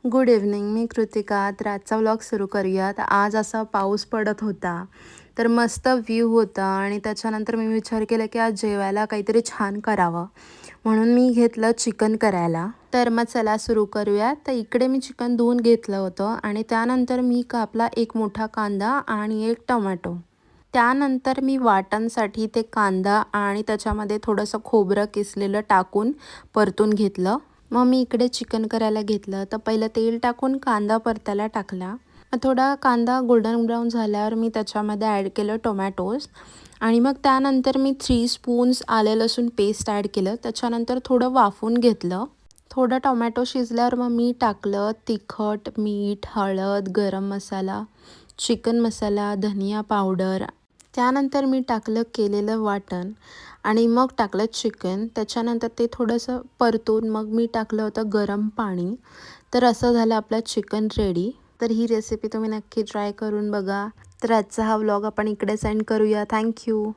Good evening. मी कृतिका. तर आजचा vlog सुरू करूयात. आज असा पाऊस पडत होता, तर मस्त व्ह्यू होता आणि त्याच्यानंतर मी विचार केला की आज जेवायला काहीतरी छान करावं, म्हणून मी घेतलं चिकन करायला. तर मग चला सुरू करूयात. तर इकडे मी चिकन धुवून घेतलं होतं आणि त्यानंतर मी कापला एक मोठा कांदा आणि एक टोमॅटो. त्यानंतर मी वाटणसाठी ते कांदा आणि त्याच्यामध्ये थोडंसं खोबरं किसलेलं टाकून परतून घेतलं. मग मी इकडे चिकन करायला घेतलं, तर पहिलं तेल टाकून कांदा परतायला टाकला. मग थोडा कांदा गोल्डन ब्राऊन झाल्यावर मी त्याच्यामध्ये ॲड केलं टोमॅटोज आणि मग त्यानंतर मी 3 स्पून्स आले लसूण पेस्ट ॲड केलं. त्याच्यानंतर थोडं वाफवून घेतलं. थोडं टोमॅटो शिजल्यावर मग मी टाकलं तिखट, मीठ, हळद, गरम मसाला, चिकन मसाला, धनिया पावडर. त्यानंतर मी टाकलं केलेलं वाटण आणि मग टाकलं चिकन. त्याच्यानंतर ते थोडंसं परतून मग मी टाकलं होतं गरम पाणी. तर असं झालं आपलं चिकन रेडी. तर ही रेसिपी तुम्ही नक्की ट्राय करून बघा. तर आजचा हा व्लॉग आपण इकडेच एंड करूया. थँक्यू.